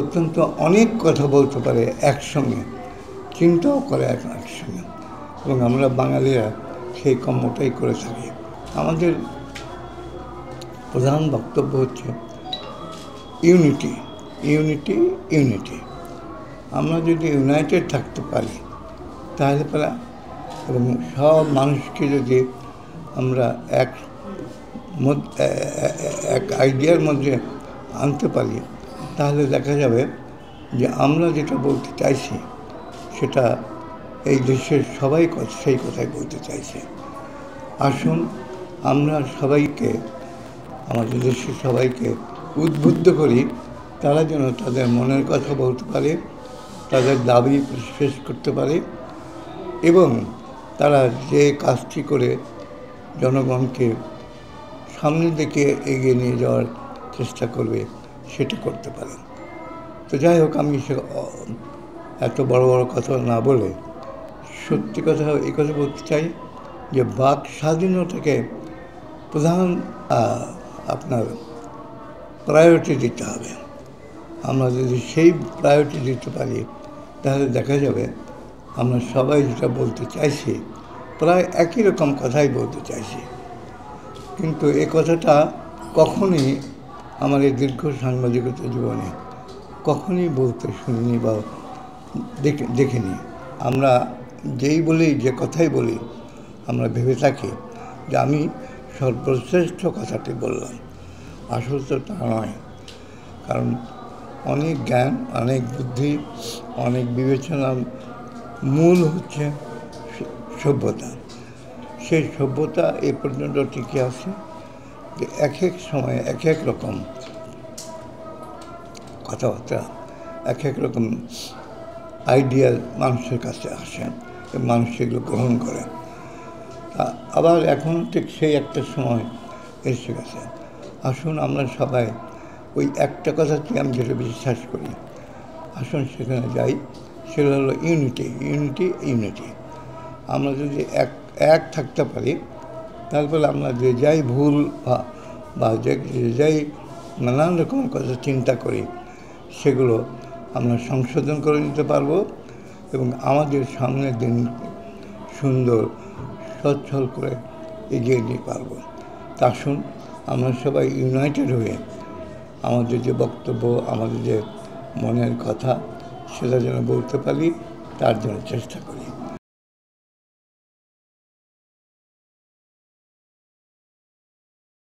অত্যন্ত অনেক কথা বলতে পারে একসঙ্গে, চিন্তাও করে একসঙ্গে, এবং আমরা বাঙালিরা সেই কর্মটাই করে থাকি। আমাদের প্রধান বক্তব্য হচ্ছে ইউনিটি, ইউনিটি, ইউনিটি। আমরা যদি ইউনাইটেড থাকতে পারি তাহলে পরে, এবং সব মানুষকে যদি আমরা এক আইডিয়ার মধ্যে আনতে পারি, তাহলে দেখা যাবে যে আমরা যেটা বলতে চাইছি সেটা এই দেশের সবাই সেই কথাই বলতে চাইছে। আসুন আমরা সবাইকে, আমাদের দেশের সবাইকে উদ্বুদ্ধ করি, তারা যেন তাদের মনের কথা বলতে পারে, তাদের দাবি পেশ করতে পারে, এবং তারা যে কাজটি করে জনগণকে সামনের দিকে এগিয়ে নিয়ে যাওয়ার চেষ্টা করবে সেটা করতে পারে। তো যাই হোক, আমি এত বড় বড় কথা না বলে সত্যি কথা এই কথা বলতে চাই যে বাক স্বাধীনতাকে প্রধান আপনার প্রায়োরিটি দিতে হবে। আমরা যদি সেই প্রায়োরিটি দিতে পারি তাহলে দেখা যাবে আমরা সবাই যেটা বলতে চাইছি প্রায় একই রকম কথাই বলতে চাইছি। কিন্তু এ কথাটা কখনই আমার এই দীর্ঘ সাংবাদিকতা জীবনে কখনই বলতে শুনিনি বা দেখিনি। আমরা যেই বলি, যে কথাই বলি, আমরা ভেবে থাকি যে আমি সর্বশ্রেষ্ঠ কথাটি বললাম। আসলে তো তা নয়, কারণ অনেক জ্ঞান, অনেক বুদ্ধি, অনেক বিবেচনার মূল হচ্ছে সভ্যতা। সেই সভ্যতা এ পর্যন্ত টিকে আছে যে এক এক সময়ে এক এক রকম কথাবার্তা, এক এক রকম আইডিয়া মানুষের কাছে আসে, মানুষ সেগুলো গ্রহণ করে। আবার এখন ঠিক সেই একটা সময় এসে গেছে। আসুন আমরা সবাই ওই একটা কথাতে আমি যেটা বিশ্বাস করি, আসুন সেখানে যাই, সেটা হলো ইউনিটি, ইউনিটি, ইউনিটি। আমরা যদি এক থাকতে পারি তারপরে আমরা যে যাই ভুল বা যে যাই নানান রকমের কথা চিন্তা করি সেগুলো আমরা সংশোধন করে নিতে পারবো এবং আমাদের সামনের দিন সুন্দর সচ্ছল করে এগিয়ে নিতে পারবো। তা আসুন আমরা সবাই ইউনাইটেড হয়ে আমাদের যে বক্তব্য, আমাদের যে মনের কথা, সেটা যেন বলতে পারি, তার জন্য চেষ্টা করি।